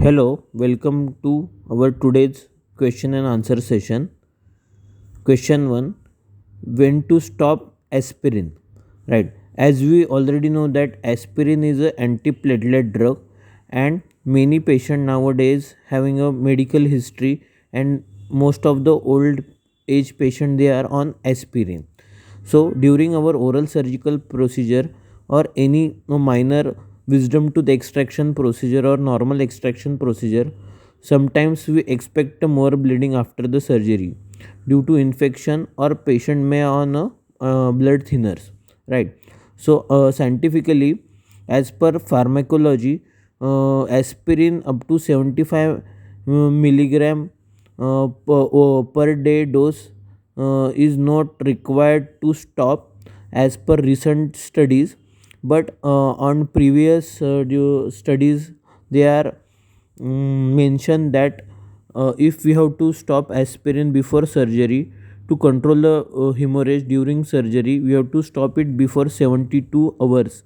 Hello, welcome to our today's question and answer session. Question 1: when to stop aspirin? Right. As we already know that aspirin is an antiplatelet drug and many patients nowadays having a medical history, and most of the old age patient they are on aspirin. So during our oral surgical procedure or any minor wisdom tooth extraction procedure or normal extraction procedure, sometimes we expect more bleeding after the surgery due to infection or patient may on a blood thinners, right? So scientifically, as per pharmacology, aspirin up to 75 milligram per day dose is not required to stop as per recent studies, but on previous studies they are mentioned that if we have to stop aspirin before surgery to control the hemorrhage during surgery, we have to stop it before 72 hours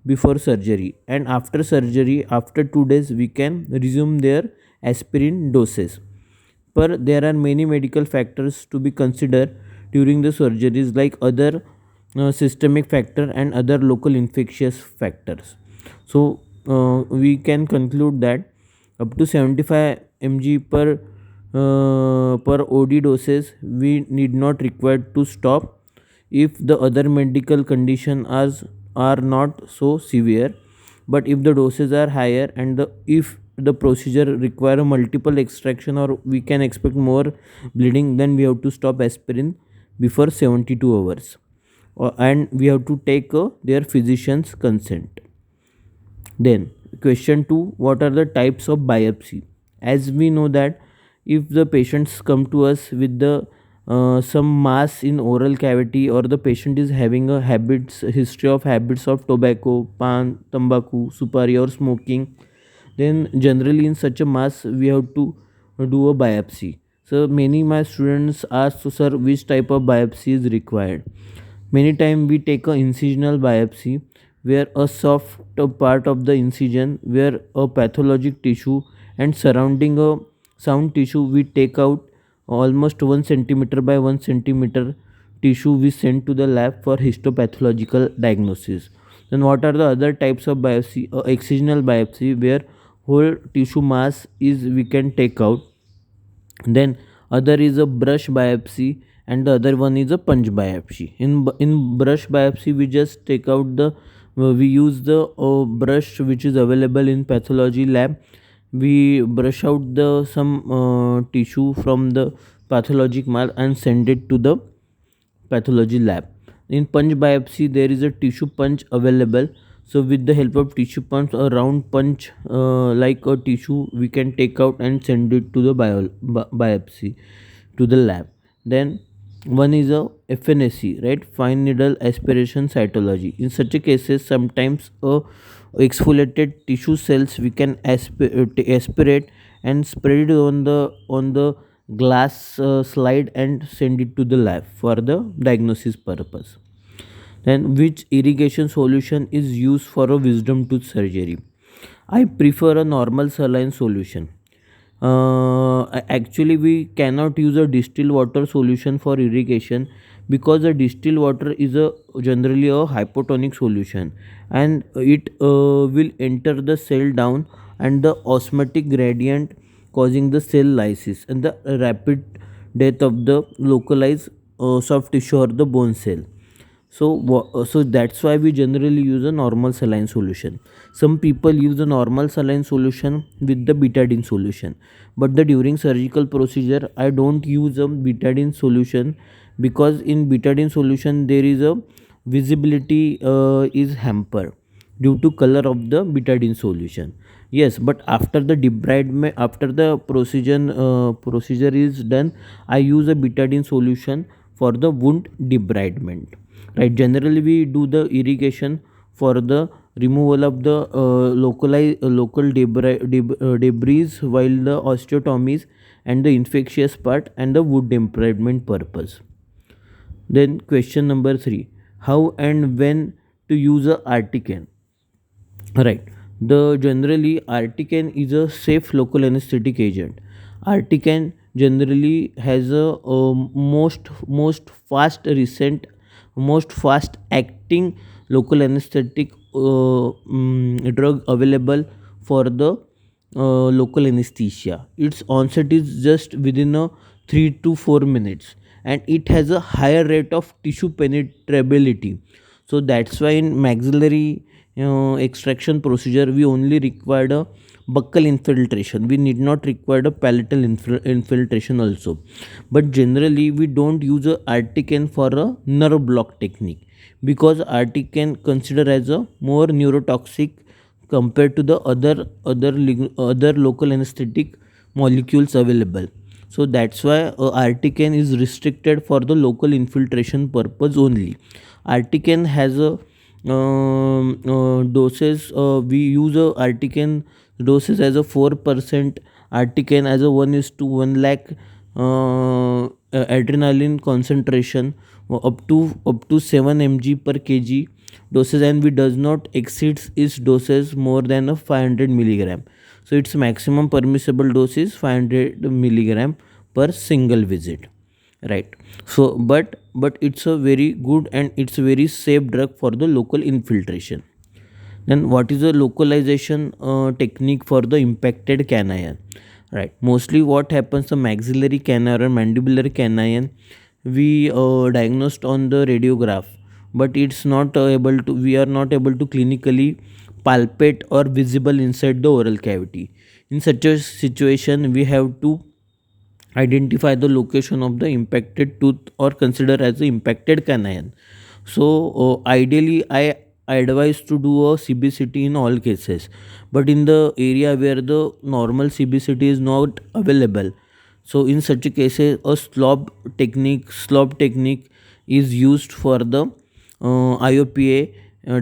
before surgery, and after surgery after 2 days we can resume their aspirin doses. But there are many medical factors to be considered during the surgeries, like other systemic factor and other local infectious factors. So we can conclude that up to 75 mg per OD doses we need not required to stop if the other medical condition are not so severe. But if the doses are higher and if the procedure require multiple extraction or we can expect more bleeding, then we have to stop aspirin before 72 hours. And we have to take their physician's consent. Then question 2: what are the types of biopsy? As we know that if the patients come to us with the some mass in oral cavity, or the patient is having a habits history of habits of tobacco, pan, tambaku, supari or smoking, then generally in such a mass we have to do a biopsy. So many my students ask, so sir, which type of biopsy is required? Many time we take a incisional biopsy, where a soft part of the incision where a pathologic tissue and surrounding a sound tissue we take out almost 1 centimeter by 1 centimeter tissue we send to the lab for histopathological diagnosis. Then what are the other types of biopsy? Excisional biopsy, where whole tissue mass is we can take out. Then other is a brush biopsy, and the other one is a punch biopsy. In brush biopsy we just take out the we use the brush which is available in pathology lab. We brush out the some tissue from the pathologic mass and send it to the pathology lab. In punch biopsy there is a tissue punch available, so with the help of tissue punch, a round punch like a tissue we can take out and send it to the biopsy to the lab. Then one is a FNAC, right, fine needle aspiration cytology. In such a cases, sometimes a exfoliated tissue cells we can aspirate and spread it on the glass slide and send it to the lab for the diagnosis purpose. Then which irrigation solution is used for a wisdom tooth surgery? I prefer a normal saline solution. Actually we cannot use a distilled water solution for irrigation, because the distilled water is a generally a hypotonic solution, and it will enter the cell down and the osmotic gradient causing the cell lysis and the rapid death of the localized soft tissue or the bone cell. So that's why we generally use a normal saline solution. Some people use a normal saline solution with the betadine solution, but the during surgical procedure I don't use a betadine solution, because in betadine solution there is a visibility is hampered due to color of the betadine solution. Yes, but after the debridement, after the procedure is done, I use a betadine solution for the wound debridement, right? Generally we do the irrigation for the removal of the local debris, while the osteotomies and the infectious part and the wound debridement purpose. Then question number 3: how and when to use a artican? Right. The generally Artican is a safe local anesthetic agent. Artican generally has a most fast acting local anesthetic drug available for the local anesthesia. Its onset is just within a 3 to 4 minutes, and it has a higher rate of tissue penetrability. So that's why in maxillary extraction procedure we only required a buccal infiltration. We need not require a palatal infiltration also. But generally we don't use a Artican for a nerve block technique, because Artican consider as a more neurotoxic compared to the other local anesthetic molecules available. So that's why Artican is restricted for the local infiltration purpose only. Artican has a doses. We use a Artican doses as a 4%, Artican as a 1 is to 1 lakh adrenaline concentration, up to 7 mg per kg doses, and we does not exceeds its doses more than a 500 milligram. So its maximum permissible dose is 500 milligram per single visit, right? So but it's a very good and it's a very safe drug for the local infiltration. Then what is the localization technique for the impacted canine? Right. Mostly what happens, the maxillary canine or mandibular canine, we diagnosed on the radiograph, but it's not able to. We are not able to clinically palpate or visible inside the oral cavity. In such a situation, we have to identify the location of the impacted tooth or consider as the impacted canine. So ideally I advise to do a CBCT in all cases, but in the area where the normal CBCT is not available, so in such a cases a slop technique is used for the IOPA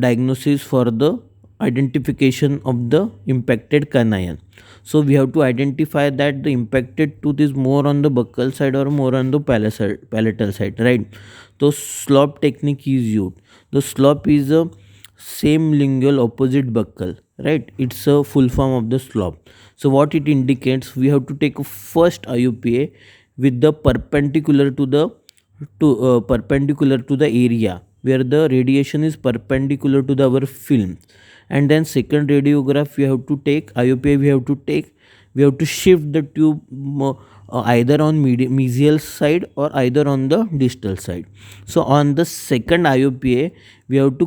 diagnosis for the identification of the impacted canine. So we have to identify that the impacted tooth is more on the buccal side or more on the palatal side, right? So slop technique is used. The slop is a same lingual opposite buccal, right? It's a full form of the slop. So what it indicates, we have to take a first IUPA with the perpendicular to the area where the radiation is perpendicular to our film, and then second radiograph we have to take IOPA. We have to shift the tube either on mesial side or either on the distal side. So on the second IOPA we have to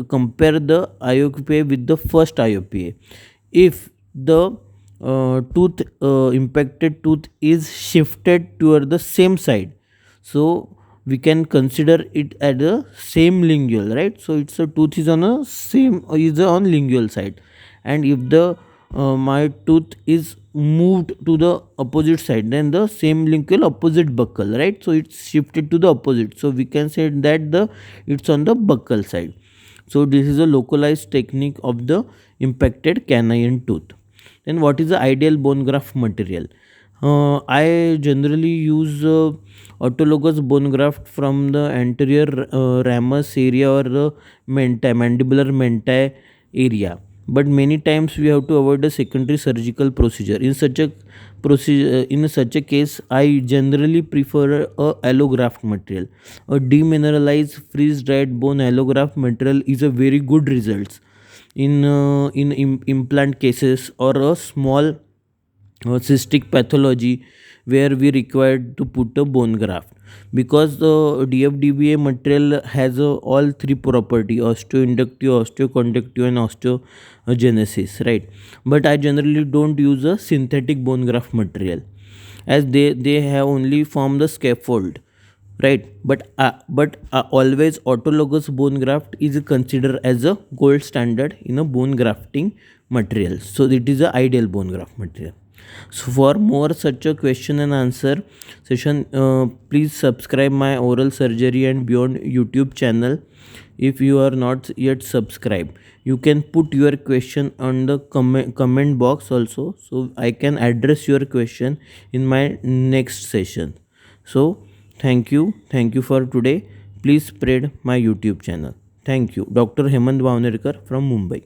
compare the IOPA with the first IOPA. If the impacted tooth is shifted toward the same side, so we can consider it at the same lingual, right? So it's a tooth is on a same is on lingual side, and if the my tooth is moved to the opposite side, then the same lingual opposite buccal, right? So it's shifted to the opposite, so we can say that the it's on the buccal side. So this is a localized technique of the impacted canine tooth. Then what is the ideal bone graft material? I generally use autologous bone graft from the anterior ramus area or the mandibular mentae area. But many times we have to avoid a secondary surgical procedure. In such a case, I generally prefer a allograft material. A demineralized freeze dried bone allograft material is a very good results in implant cases or a small cystic pathology where we required to put a bone graft, because the DFDBA material has all three property: osteoinductive, osteoconductive and osteogenesis, right? But I generally don't use a synthetic bone graft material, as they have only form the scaffold, right? But always autologous bone graft is considered as a gold standard in a bone grafting material. So it is a ideal bone graft material. So for more such a question and answer session, please subscribe my oral surgery and beyond YouTube channel. If you are not yet subscribed, you can put your question on the comment box also, so I can address your question in my next session. So thank you for today. Please spread my YouTube channel. Thank you. Dr. Hemant Bhavnerkar from Mumbai.